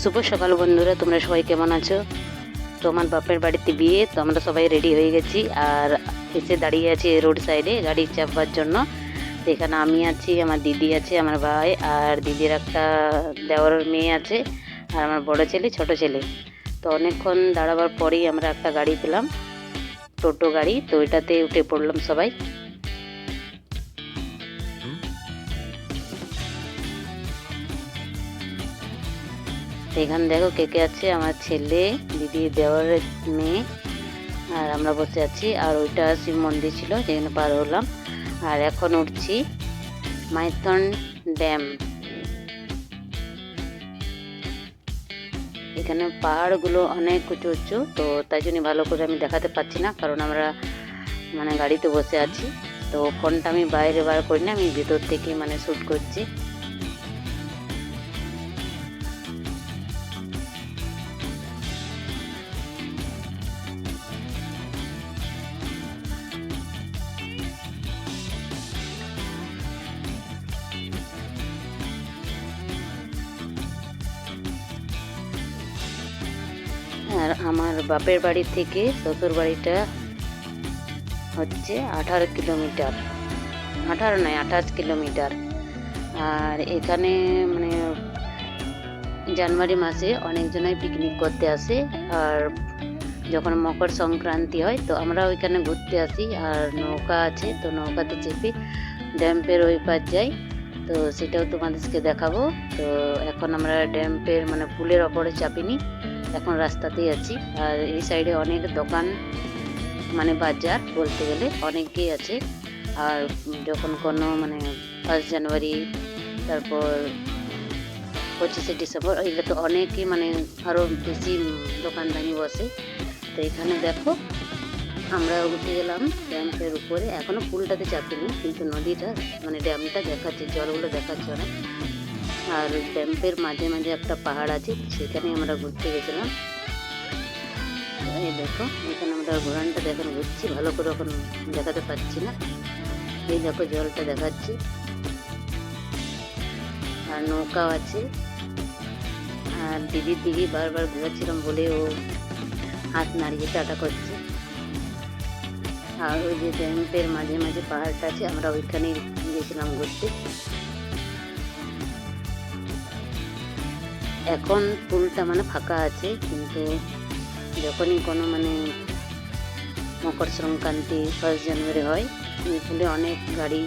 শুভ সকাল বন্ধুরা, তোমরা সবাই কেমন আছো? তো আমার বাপের বাড়িতে বিয়ে, তো আমরা সবাই রেডি হয়ে গেছি আর এসে দাঁড়িয়ে আছি রোড সাইডে গাড়ি চাপবার জন্য। তো এখানে আমি আছি, আমার দিদি আছে, আমার ভাই আর দিদির একটা দেওরের মেয়ে আছে আর আমার বড় ছেলে ছোট ছেলে। তো অনেকক্ষণ দাঁড়াবার পরেই আমরা একটা গাড়ি পেলাম, টোটো গাড়ি। তো এটাতে উঠে পড়লাম সবাই। এখানে দেখো কে কে আছে, আমার ছেলে, দিদি, দেওরের মেয়ে আর আমরা বসে আছি। আর ওইটা শিব মন্দির ছিল, যেখানে পার হলাম। আর এখন উঠছি মাইথন ড্যাম। এখানে পাহাড়গুলো অনেক উঁচু উঁচু, তো তাই জন্য ভালো করে আমি দেখাতে পারছি না, কারণ আমরা গাড়িতে বসে আছি। তো ফোনটা আমি বাইরে বার করি না, আমি ভেতর থেকে শ্যুট করছি। আর আমার বাপের বাড়ি থেকে শ্বশুর বাড়িটা হচ্ছে 18 কিলোমিটার, 18 নয় 28 কিলোমিটার। আর এখানে জানুয়ারি মাসে অনেকজনাই পিকনিক করতে আসে। আর যখন মকর সংক্রান্তি হয় তো আমরা ওইখানে ঘুরতে আসি। আর নৌকা আছে, তো নৌকাতে চেপে ড্যাম্পের ওই পার যাই, তো সেটাও তোমাদেরকে দেখাবো। তো এখন আমরা ড্যাম্পের পুলের ওপরে চাপিনি, এখন রাস্তাতেই আছি। আর এই সাইডে অনেক দোকান, বাজার বলতে গেলে অনেকই আছে। আর যখন কোনো 1 জানুয়ারি, তারপর 25শে ডিসেম্বর, এগুলো তো অনেকই আরও বেশি দোকানদানি বসে। তো এখানে দেখো আমরা উঠে গেলাম ড্যাম্পের উপরে। এখনও পুলটাতে চাপিনি, কিন্তু নদীটা ড্যামটা দেখাচ্ছে, জলগুলো দেখাচ্ছে অনেক। আর ড্যাম্পের মাঝে মাঝে একটা পাহাড় আছে, সেখানে আমরা ঘুরতে গেছিলাম। এই দেখো এখানে আমরা ঘোরানটা এখন ঘুরছি, ভালো করে এখন দেখাতে পাচ্ছি না। এই দেখো জলটা দেখাচ্ছি, আর নৌকাও আছে। আর দিদির দিদি বারবার ঘোরাচ্ছিলাম বলে ও হাত নাড়িয়ে টাটা করছে। আর ওই যে ড্যাম্পের মাঝে মাঝে পাহাড়টা আছে, আমরা ওইখানে গেছিলাম ঘুরতে। এখন পুলটা ফাঁকা আছে, কিন্তু যখনই কোনো মকর সংক্রান্তি 1 জানুয়ারি হয়, এই পুলে অনেক গাড়ি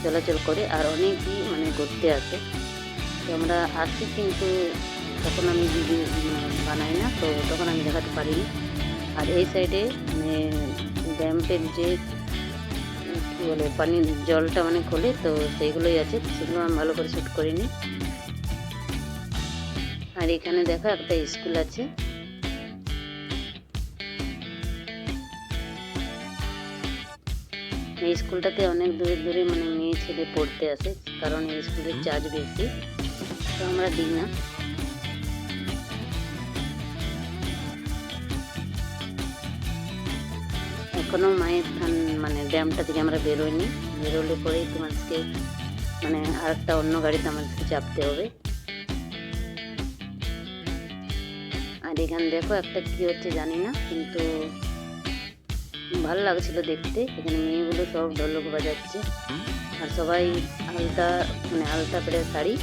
চলাচল করে আর অনেকই ঘুরতে আসে। তো আমরা আসি, কিন্তু তখন আমি ভিডিও বানাই না, তো তখন আমি দেখাতে পারিনি। আর এই সাইডে ড্যাম্পের যে কী বলে পানির জলটা খোলে, তো সেইগুলোই আছে, সেগুলো আমি ভালো করে শ্যুট করিনি। আর এখানে দেখো একটা স্কুল আছে। এই স্কুলটাতে অনেক দূরে দূরে মেয়ে ছেলে পড়তে আসে, কারণ এই স্কুলের চার্জ বেশি, তো আমরা দিই না। এখনো মায়ের ড্যামটা থেকে আমরা বেরোইনি, বেরোলে পরেই তোমাদেরকে আর একটা অন্য গাড়িতে আমাদেরকে চাপতে হবে। আর এখানে দেখো একটা কি হচ্ছে জানি না, কিন্তু ভালো লাগছিল দেখতে। এখানে মেয়েগুলো সব ঢোলক বাজাচ্ছে, আর সবাই আলতা আলতা পেড়ে শাড়ি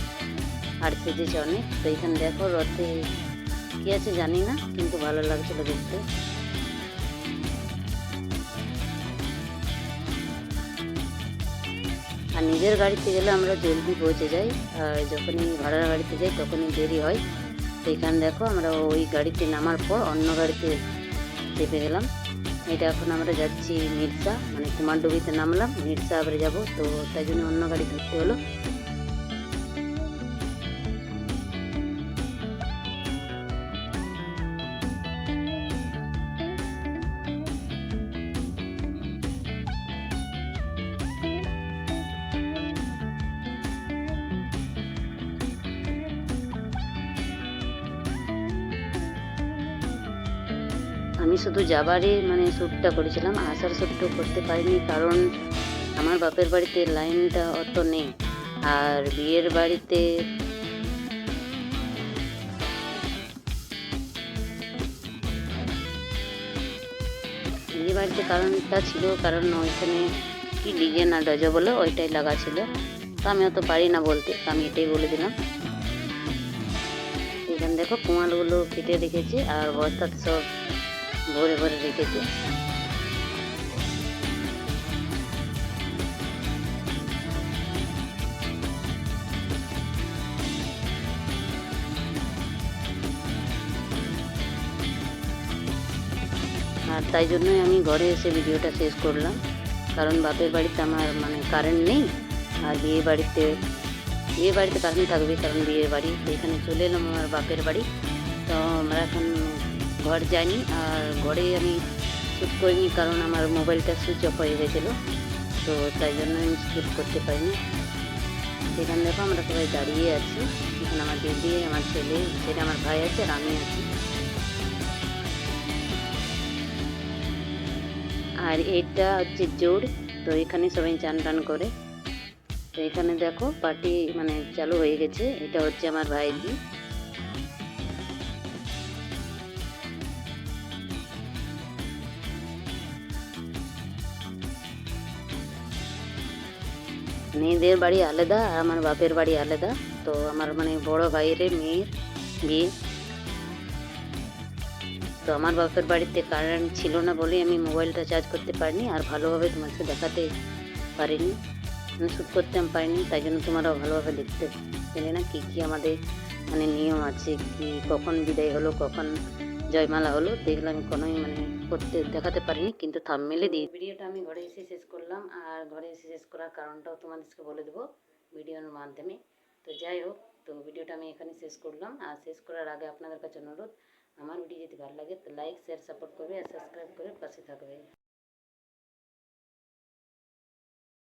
আর সেজেছে অনেক। তো এখানে দেখো রথে কি আছে জানি না, কিন্তু ভালো লাগছিল দেখতে। আর নিজের গাড়িতে গেলে আমরা জলদি পৌঁছে যাই, আর যখনই ভাড়ার গাড়িতে যাই তখনই দেরি হয়। তো এখানে দেখো আমরা ওই গাড়িতে নামার পর অন্য গাড়িতে চেপে গেলাম। এটা এখন আমরা যাচ্ছি মির্জা, কুমারডুবিতে নামলাম, মির্জা আবার যাবো, তো তাই জন্য অন্য গাড়ি ধরতে হলো। আমি শুধু যাবারই শ্যুটটা করেছিলাম, আসার শ্যুটটা করতে পারিনি, কারণ আমার বাপের বাড়িতে লাইনটা অত নেই। আর বিয়ের বাড়িতে বাড়িতে কারণটা ছিল, কারণ ওইখানে কি ডিজে না ডজে বলে ওইটাই লাগা ছিল। তো আমি অত পারি না বলতে, তো আমি এটাই বলে দিলাম। এখানে দেখো কুমারগুলো কেটে রেখেছে আর বস্তাতে সব ভরে ভরে রেখেছে। আর তাই জন্যই আমি ঘরে এসে ভিডিওটা শেষ করলাম, কারণ বাপের বাড়িতে আমার মানে কারেন্ট নেই। আর বিয়ে বাড়িতে কারেন্ট থাকবে, কারণ বিয়ের বাড়ি। তো এখানে চলে এলাম আমার বাপের বাড়ি। তো আমরা এখন ঘর যাইনি, আর ঘরে আমি শ্যুট করিনি, কারণ আমার মোবাইলটা সুইচ অফ হয়ে গেছিলো। তো তাই জন্য আমি শ্যুট করতে পারিনি। সেখানে দেখো আমরা সবাই দাঁড়িয়ে আছি। এখানে আমার দিদি, আমার ছেলে, সেটা আমার ভাই আছে, আর আমি আছি। আর এটা হচ্ছে জোর। তো এখানে সবাই চান টান করে। তো এখানে দেখো পার্টি মানে চালু হয়ে গেছে। এটা হচ্ছে আমার ভাইজি। মেয়েদের বাড়ি আলাদা আর আমার বাপের বাড়ি আলাদা। তো আমার মানে বড় ভাইয়ের মেয়ের বিয়ে। তো আমার বাপের বাড়িতে কারেন্ট ছিল না বলে আমি মোবাইলটা চার্জ করতে পারিনি, আর ভালোভাবে তোমাকে দেখাতে পারিনি, আমি শ্যুট করতে পারিনি। তাই জন্য তোমরাও ভালোভাবে দেখতে পেলে না কী কী আমাদের মানে নিয়ম আছে, কি কখন বিদায় হলো, কখন জয়মালা হলো, দেখলে আমি কোনোই মানে করতে দেখাতে পারিনি, কিন্তু থাম্বনেইলে দিয়ে। ভিডিওটা আমি ঘরে এসে শেষ করলাম, আর ঘরে এসে শেষ করার কারণটাও তোমাদেরকে বলে দেবো ভিডিওর মাধ্যমে। তো যাই হোক, তো ভিডিওটা আমি এখানে শেষ করলাম। আর শেষ করার আগে আপনাদের কাছে অনুরোধ, আমার ভিডিও যদি ভালো লাগে তো লাইক শেয়ার সাপোর্ট করবে, আর সাবস্ক্রাইব করে পাশে থাকবে।